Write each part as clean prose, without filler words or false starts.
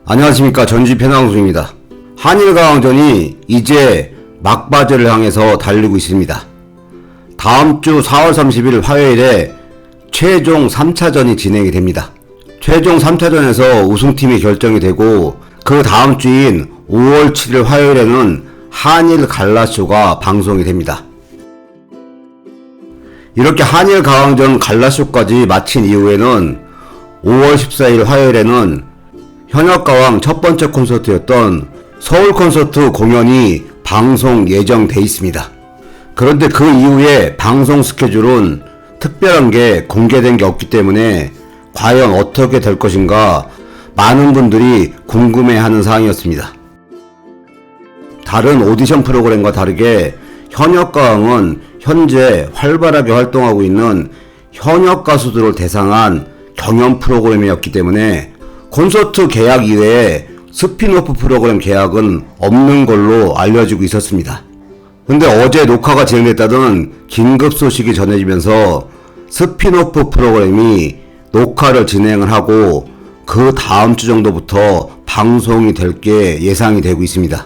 안녕하십니까. 전주시 편향방송입니다. 한일강원전이 이제 막바지를 향해서 달리고 있습니다. 다음주 4월 30일 화요일에 최종 3차전이 진행이 됩니다. 최종 3차전에서 우승팀이 결정이 되고 그 다음 주인 5월 7일 화요일에는 한일 갈라쇼가 방송이 됩니다. 이렇게 한일 강원전 갈라쇼까지 마친 이후에는 5월 14일 화요일에는 현역가왕 첫 번째 콘서트였던 서울 콘서트 공연이 방송 예정돼 있습니다. 그런데 그 이후에 방송 스케줄은 특별한 게 공개된 게 없기 때문에 과연 어떻게 될 것인가 많은 분들이 궁금해하는 사항이었습니다. 다른 오디션 프로그램과 다르게 현역가왕은 현재 활발하게 활동하고 있는 현역 가수들을 대상한 경연 프로그램이었기 때문에 콘서트 계약 이외에 스핀오프 프로그램 계약은 없는 걸로 알려지고 있었습니다. 근데 어제 녹화가 진행됐다던 긴급 소식이 전해지면서 스핀오프 프로그램이 녹화를 진행을 하고 그 다음 주 정도부터 방송이 될 게 예상이 되고 있습니다.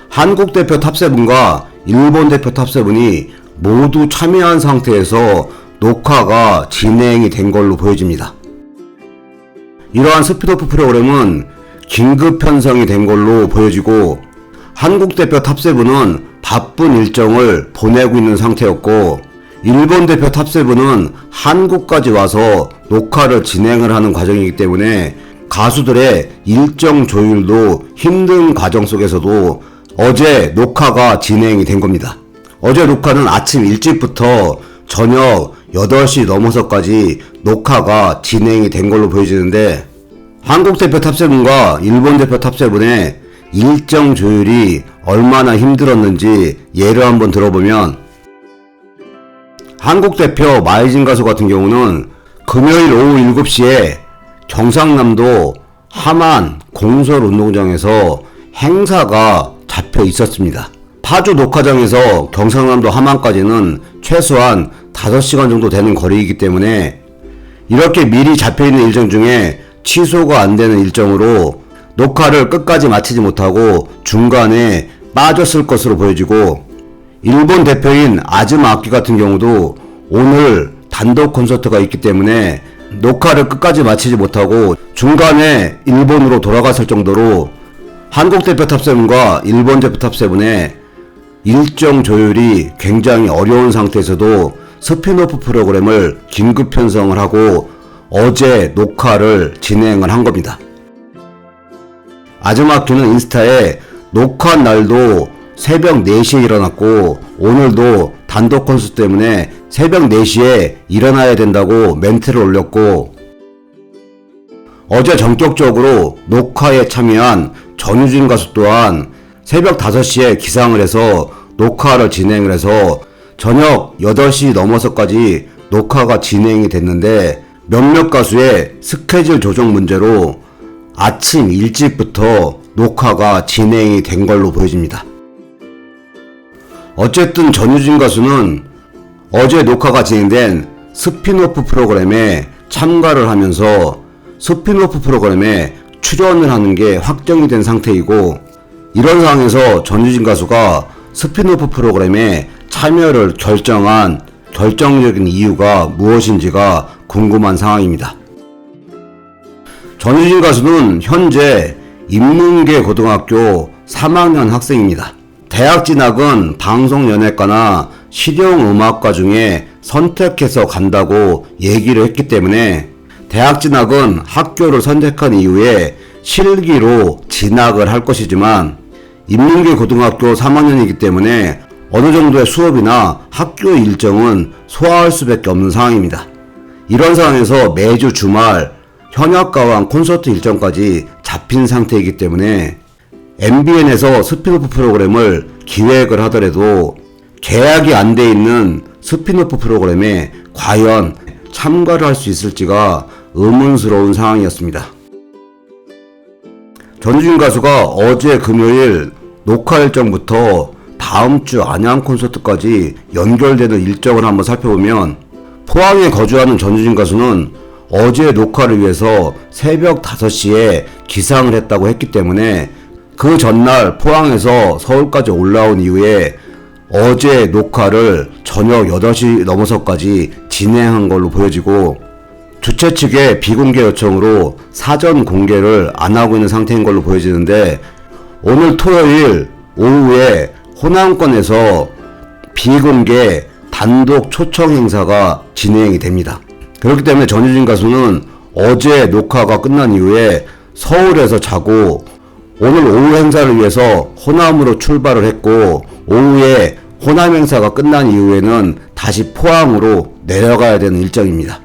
한국 대표 탑7과 일본 대표 탑7이 모두 참여한 상태에서 녹화가 진행이 된 걸로 보여집니다. 이러한 스피드오프 프로그램은 긴급 편성이 된 걸로 보여지고 한국 대표 탑7은 바쁜 일정을 보내고 있는 상태였고 일본 대표 탑7은 한국까지 와서 녹화를 진행을 하는 과정이기 때문에 가수들의 일정 조율도 힘든 과정 속에서도 어제 녹화가 진행이 된 겁니다. 어제 녹화는 아침 일찍부터 저녁 8시 넘어서까지 녹화가 진행이 된 걸로 보여지는데 한국 대표 탑7과 일본 대표 탑7의 일정 조율이 얼마나 힘들었는지 예를 한번 들어보면 한국 대표 마이진 가수 같은 경우는 금요일 오후 7시에 경상남도 함안 공설운동장에서 행사가 잡혀 있었습니다. 파주 녹화장에서 경상남도 함안까지는 최소한 5시간 정도 되는 거리이기 때문에 이렇게 미리 잡혀있는 일정 중에 취소가 안 되는 일정으로 녹화를 끝까지 마치지 못하고 중간에 빠졌을 것으로 보여지고 일본 대표인 아즈마 아키 같은 경우도 오늘 단독 콘서트가 있기 때문에 녹화를 끝까지 마치지 못하고 중간에 일본으로 돌아갔을 정도로 한국 대표 탑7과 일본 대표 탑7의 일정 조율이 굉장히 어려운 상태에서도 스핀오프 프로그램을 긴급 편성을 하고 어제 녹화를 진행을 한 겁니다. 아즈마키는 인스타에 녹화 날도 새벽 4시에 일어났고 오늘도 단독 콘서트 때문에 새벽 4시에 일어나야 된다고 멘트를 올렸고 어제 전격적으로 녹화에 참여한 전유진 가수 또한 새벽 5시에 기상을 해서 녹화를 진행을 해서 저녁 8시 넘어서까지 녹화가 진행이 됐는데 몇몇 가수의 스케줄 조정 문제로 아침 일찍부터 녹화가 진행이 된 걸로 보여집니다. 어쨌든 전유진 가수는 어제 녹화가 진행된 스핀오프 프로그램에 참가를 하면서 스핀오프 프로그램에 출연을 하는 게 확정이 된 상태이고 이런 상황에서 전유진 가수가 스핀오프 프로그램에 참여를 결정한 결정적인 이유가 무엇인지가 궁금한 상황입니다. 전유진 가수는 현재 인문계 고등학교 3학년 학생입니다. 대학 진학은 방송연예과나 실용음악과 중에 선택해서 간다고 얘기를 했기 때문에 대학 진학은 학교를 선택한 이후에 실기로 진학을 할 것이지만 인문계 고등학교 3학년이기 때문에 어느 정도의 수업이나 학교 일정은 소화할 수밖에 없는 상황입니다. 이런 상황에서 매주 주말 현역가왕 콘서트 일정까지 잡힌 상태이기 때문에 MBN에서 스핀오프 프로그램을 기획을 하더라도 계약이 안 돼 있는 스핀오프 프로그램에 과연 참가를 할 수 있을지가 의문스러운 상황이었습니다. 전유진 가수가 어제 금요일 녹화 일정부터 다음 주 안양 콘서트까지 연결되는 일정을 한번 살펴보면 포항에 거주하는 전유진 가수는 어제 녹화를 위해서 새벽 5시에 기상을 했다고 했기 때문에 그 전날 포항에서 서울까지 올라온 이후에 어제 녹화를 저녁 8시 넘어서까지 진행한 걸로 보여지고, 주최 측의 비공개 요청으로 사전 공개를 안 하고 있는 상태인 걸로 보여지는데, 오늘 토요일 오후에 호남권에서 비공개 단독 초청 행사가 진행이 됩니다. 그렇기 때문에 전유진 가수는 어제 녹화가 끝난 이후에 서울에서 자고 오늘 오후 행사를 위해서 호남으로 출발을 했고, 오후에 호남 행사가 끝난 이후에는 다시 포항으로 내려가야 되는 일정입니다.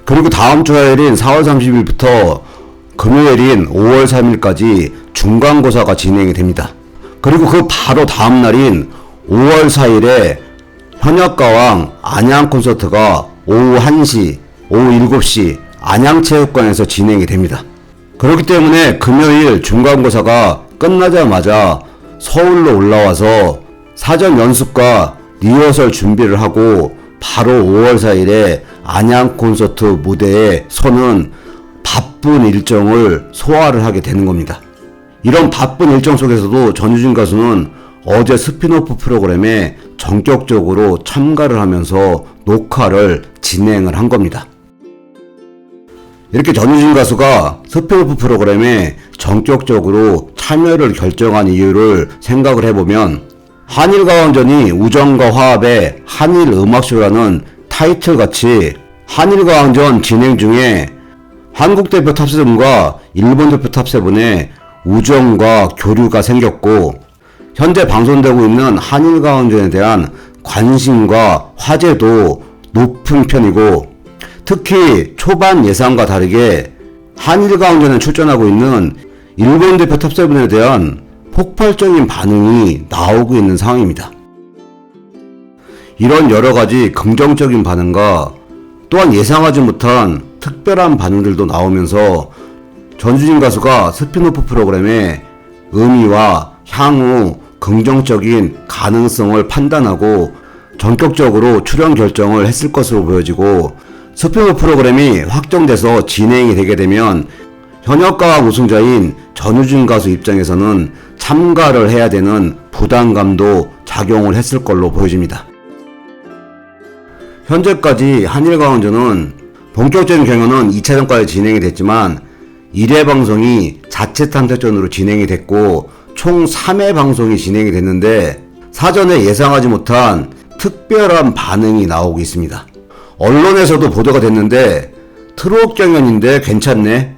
그리고 다음 주 화요일인 4월 30일부터 금요일인 5월 3일까지 중간고사가 진행이 됩니다. 그리고 그 바로 다음 날인 5월 4일에 현역가왕 안양 콘서트가 오후 1시, 오후 7시 안양체육관에서 진행이 됩니다. 그렇기 때문에 금요일 중간고사가 끝나자마자 서울로 올라와서 사전 연습과 리허설 준비를 하고 바로 5월 4일에 안양 콘서트 무대에 서는 바쁜 일정을 소화를 하게 되는 겁니다. 이런 바쁜 일정 속에서도 전유진 가수는 어제 스피노프 프로그램에 전격적으로 참가를 하면서 녹화를 진행을 한 겁니다. 이렇게 전유진 가수가 스피노프 프로그램에 전격적으로 참여를 결정한 이유를 생각을 해보면, 한일가왕전이 우정과 화합의 한일음악쇼라는 타이틀같이 한일가왕전 진행 중에 한국 대표 탑7과 일본 대표 탑7의 우정과 교류가 생겼고, 현재 방송되고 있는 한일가왕전에 대한 관심과 화제도 높은 편이고, 특히 초반 예상과 다르게 한일가왕전에 출전하고 있는 일본 대표 탑7에 대한 폭발적인 반응이 나오고 있는 상황입니다. 이런 여러가지 긍정적인 반응과 또한 예상하지 못한 특별한 반응들도 나오면서 전유진 가수가 스피노프 프로그램의 의미와 향후 긍정적인 가능성을 판단하고 전격적으로 출연 결정을 했을 것으로 보여지고, 스피노프 프로그램이 확정돼서 진행이 되게 되면 현역가왕 우승자인 전유진 가수 입장에서는 참가를 해야 되는 부담감도 작용을 했을 걸로 보여집니다. 현재까지 한일가왕전은 본격적인 경연은 2차전까지 진행이 됐지만 1회 방송이 자체 탐색전으로 진행이 됐고 총 3회 방송이 진행이 됐는데, 사전에 예상하지 못한 특별한 반응이 나오고 있습니다. 언론에서도 보도가 됐는데, 트롯 경연인데 괜찮네,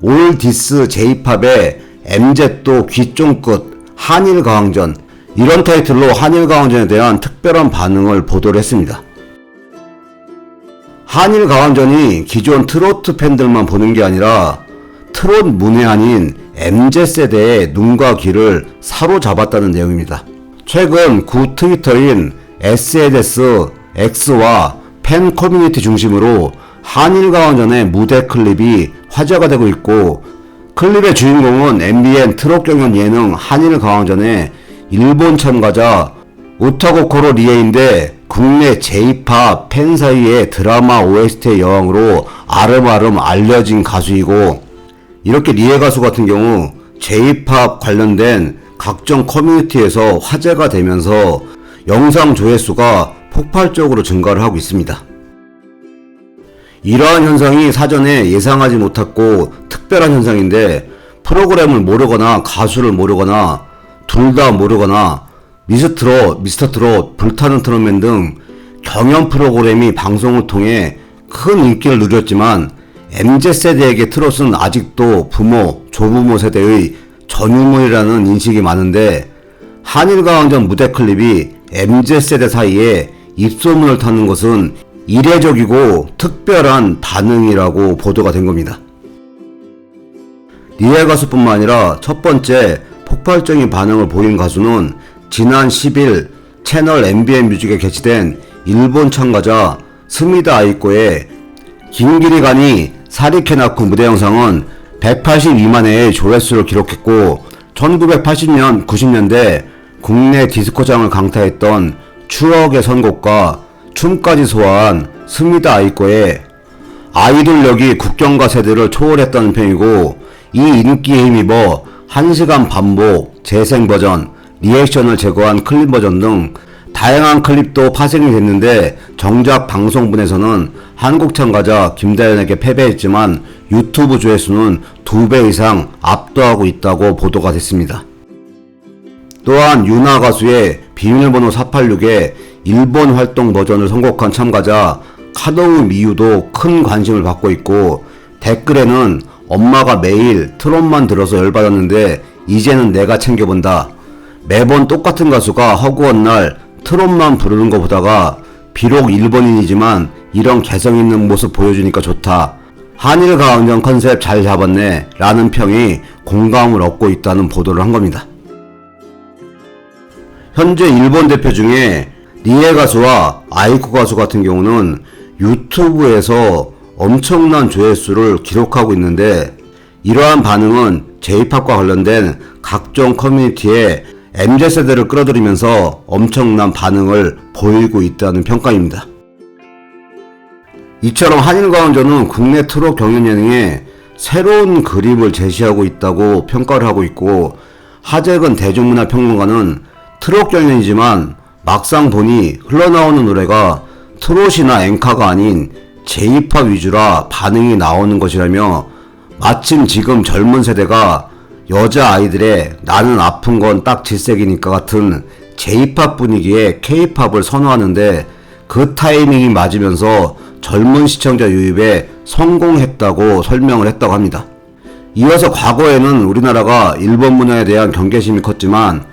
올디스 J-팝의 MZ도 귀쫑끝 한일가왕전, 이런 타이틀로 한일가왕전에 대한 특별한 반응을 보도를 했습니다. 한일가왕전이 기존 트로트 팬들만 보는 게 아니라 트롯 문외한인 MZ세대의 눈과 귀를 사로잡았다는 내용입니다. 최근 구 트위터인 SNS X와 팬 커뮤니티 중심으로 한일가왕전의 무대 클립이 화제가 되고 있고, 클립의 주인공은 MBN 트롯 경연 예능 한일가왕전의 일본 참가자 우타고코로 리에인데, 국내 J-팝 팬 사이의 드라마 OST의 여왕으로 아름아름 알려진 가수이고, 이렇게 리에 가수 같은 경우 J-팝 관련된 각종 커뮤니티에서 화제가 되면서 영상 조회수가 폭발적으로 증가를 하고 있습니다. 이러한 현상이 사전에 예상하지 못했고 특별한 현상인데, 프로그램을 모르거나 가수를 모르거나 둘 다 모르거나 미스트롯, 미스터트롯, 불타는 트롯맨 등 경연 프로그램이 방송을 통해 큰 인기를 누렸지만 MZ세대에게 트롯은 아직도 부모, 조부모 세대의 전유물이라는 인식이 많은데, 한일가왕전 무대 클립이 MZ세대 사이에 입소문을 타는 것은 이례적이고 특별한 반응이라고 보도가 된 겁니다. 리에 가수뿐만 아니라 첫 번째 폭발적인 반응을 보인 가수는 지난 10일 채널 MBN 뮤직에 게시된 일본 참가자 스미다 아이코의 긴길이 가니 사리케나쿠 무대 영상은 182만 회의 조회수를 기록했고, 1980년, 90년대 국내 디스코장을 강타했던 추억의 선곡과 춤까지 소화한 스미다 아이코의 아이돌력이 국경과 세대를 초월했다는 평이고, 이 인기에 힘입어 1시간 반복, 재생 버전, 리액션을 제거한 클립 버전 등 다양한 클립도 파생이 됐는데, 정작 방송분에서는 한국 참가자 김다연에게 패배했지만 유튜브 조회수는 2배 이상 압도하고 있다고 보도가 됐습니다. 또한 유나 가수의 비밀번호 486의 일본 활동 버전을 선곡한 참가자 카도우 미유도 큰 관심을 받고 있고, 댓글에는 엄마가 매일 트롯만 들어서 열받았는데 이제는 내가 챙겨본다. 매번 똑같은 가수가 허구한 날 트롯만 부르는 거 보다가 비록 일본인이지만 이런 개성 있는 모습 보여주니까 좋다. 한일 가왕전 컨셉 잘 잡았네 라는 평이 공감을 얻고 있다는 보도를 한 겁니다. 현재 일본 대표 중에 리에 가수와 아이코 가수 같은 경우는 유튜브에서 엄청난 조회수를 기록하고 있는데, 이러한 반응은 J-POP과 관련된 각종 커뮤니티에 MZ세대를 끌어들이면서 엄청난 반응을 보이고 있다는 평가입니다. 이처럼 한일가왕전은 국내 트롯 경연 예능에 새로운 그림을 제시하고 있다고 평가를 하고 있고, 하재근 대중문화평론가는 트롯 경연이지만 막상 보니 흘러나오는 노래가 트롯이나 엔카가 아닌 J-POP 위주라 반응이 나오는 것이라며, 마침 지금 젊은 세대가 여자아이들의 나는 아픈 건 딱 질색이니까 같은 J-POP 분위기에 K-POP을 선호하는데, 그 타이밍이 맞으면서 젊은 시청자 유입에 성공했다고 설명을 했다고 합니다. 이어서 과거에는 우리나라가 일본 문화에 대한 경계심이 컸지만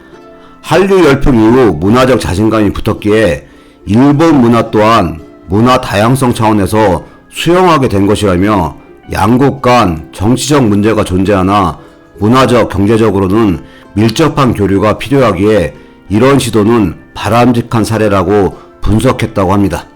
한류 열풍 이후 문화적 자신감이 붙었기에 일본 문화 또한 문화 다양성 차원에서 수용하게 된 것이라며, 양국 간 정치적 문제가 존재하나 문화적, 경제적으로는 밀접한 교류가 필요하기에 이런 시도는 바람직한 사례라고 분석했다고 합니다.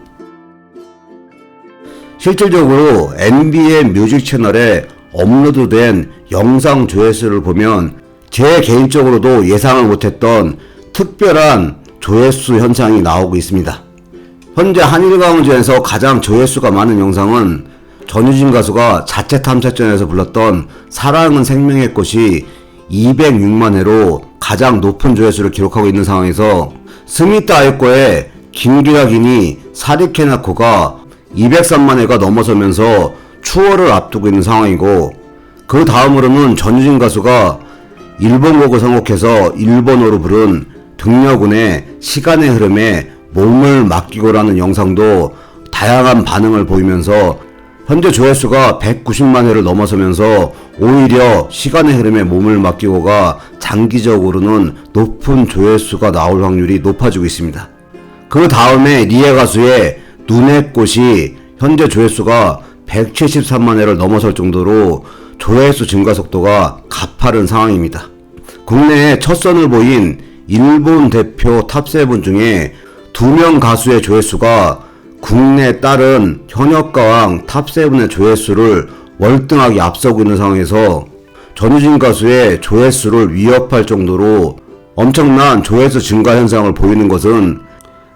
실질적으로 NBA 뮤직 채널에 업로드된 영상 조회수를 보면 제 개인적으로도 예상을 못했던 특별한 조회수 현상이 나오고 있습니다. 현재 한일가왕전에서 가장 조회수가 많은 영상은 전유진 가수가 자체 탐색전에서 불렀던 사랑은 생명의 꽃이 206만 회로 가장 높은 조회수를 기록하고 있는 상황에서, 스미타 아이코의 김기라기니 사리케나코가 203만 회가 넘어서면서 추월을 앞두고 있는 상황이고, 그 다음으로는 전유진 가수가 일본곡을 선곡해서 일본어로 부른 등려군의 시간의 흐름에 몸을 맡기고라는 영상도 다양한 반응을 보이면서 현재 조회수가 190만 회를 넘어서면서 오히려 시간의 흐름에 몸을 맡기고가 장기적으로는 높은 조회수가 나올 확률이 높아지고 있습니다. 그 다음에 리에 가수의 눈의 꽃이 현재 조회수가 173만 회를 넘어설 정도로 조회수 증가 속도가 가파른 상황입니다. 국내에 첫 선을 보인 일본 대표 탑7 중에 2명 가수의 조회수가 국내 다른 현역가왕 탑7의 조회수를 월등하게 앞서고 있는 상황에서 전유진 가수의 조회수를 위협할 정도로 엄청난 조회수 증가 현상을 보이는 것은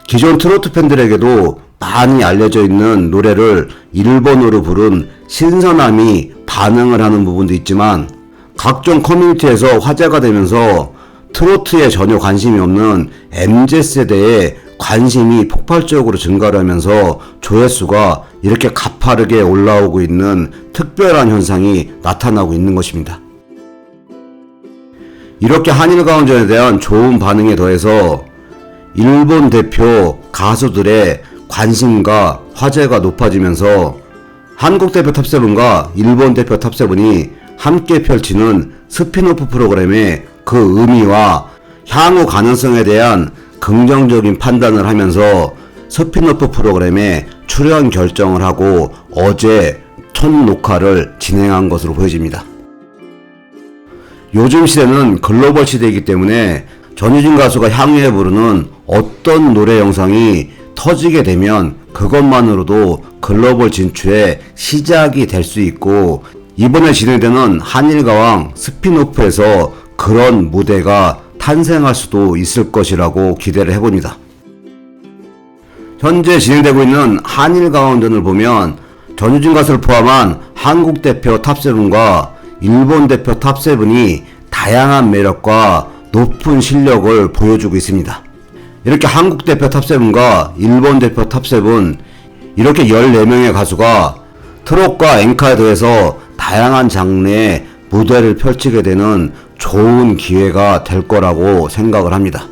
기존 트로트 팬들에게도 많이 알려져 있는 노래를 일본어로 부른 신선함이 반응을 하는 부분도 있지만, 각종 커뮤니티에서 화제가 되면서 트로트에 전혀 관심이 없는 MZ세대의 관심이 폭발적으로 증가를 하면서 조회수가 이렇게 가파르게 올라오고 있는 특별한 현상이 나타나고 있는 것입니다. 이렇게 한일가왕전에 대한 좋은 반응에 더해서 일본 대표 가수들의 관심과 화제가 높아지면서 한국 대표 탑7과 일본 대표 탑7이 함께 펼치는 스핀오프 프로그램의 그 의미와 향후 가능성에 대한 긍정적인 판단을 하면서 스핀오프 프로그램에 출연 결정을 하고 어제 첫 녹화를 진행한 것으로 보여집니다. 요즘 시대는 글로벌 시대이기 때문에 전유진 가수가 향후에 부르는 어떤 노래 영상이 터지게 되면 그것만으로도 글로벌 진출의 시작이 될 수 있고, 이번에 진행되는 한일가왕 스핀오프에서 그런 무대가 탄생할 수도 있을 것이라고 기대를 해봅니다. 현재 진행되고 있는 한일가왕전을 보면 전유진 가수를 포함한 한국 대표 탑7과 일본 대표 탑7이 다양한 매력과 높은 실력을 보여주고 있습니다. 이렇게 한국 대표 탑7과 일본 대표 탑7, 이렇게 14명의 가수가 트롯과 엔카에 더해서 다양한 장르의 무대를 펼치게 되는 좋은 기회가 될 거라고 생각을 합니다.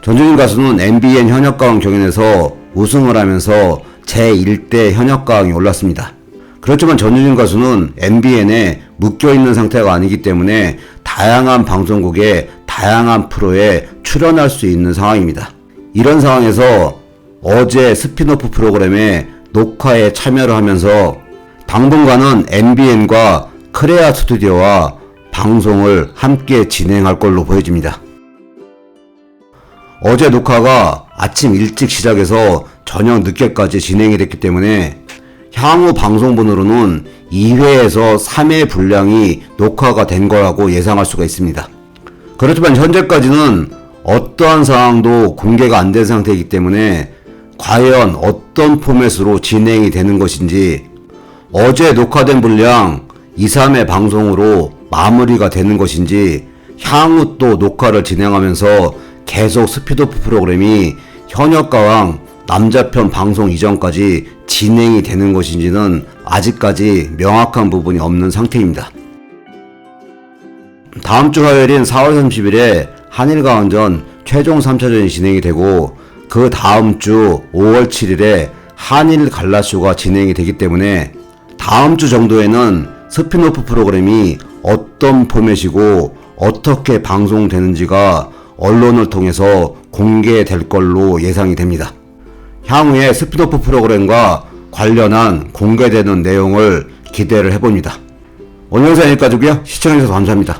전유진 가수는 MBN 현역가왕 경연에서 우승을 하면서 제1대 현역가왕에 올랐습니다. 그렇지만 전유진 가수는 MBN에 묶여있는 상태가 아니기 때문에 다양한 방송국의 다양한 프로에 출연할 수 있는 상황입니다. 이런 상황에서 어제 스피노프 프로그램에 녹화에 참여를 하면서 당분간은 MBN과 크레아 스튜디오와 방송을 함께 진행할 걸로 보여집니다. 어제 녹화가 아침 일찍 시작해서 저녁 늦게까지 진행이 됐기 때문에 향후 방송분으로는 2회에서 3회 분량이 녹화가 된 거라고 예상할 수가 있습니다. 그렇지만 현재까지는 어떠한 상황도 공개가 안 된 상태이기 때문에 과연 어떤 포맷으로 진행이 되는 것인지, 어제 녹화된 분량 2, 3회 방송으로 마무리가 되는 것인지, 향후 또 녹화를 진행하면서 계속 스피드오프 프로그램이 현역가왕 남자편 방송 이전까지 진행이 되는 것인지는 아직까지 명확한 부분이 없는 상태입니다. 다음 주 화요일인 4월 30일에 한일강원전 최종 3차전이 진행이 되고, 그 다음 주 5월 7일에 한일 갈라쇼가 진행이 되기 때문에 다음 주 정도에는 스피노프 프로그램이 어떤 포맷이고 어떻게 방송되는지가 언론을 통해서 공개될 걸로 예상이 됩니다. 향후에 스피노프 프로그램과 관련한 공개되는 내용을 기대를 해봅니다. 오늘 영상 여기까지고요. 시청해주셔서 감사합니다.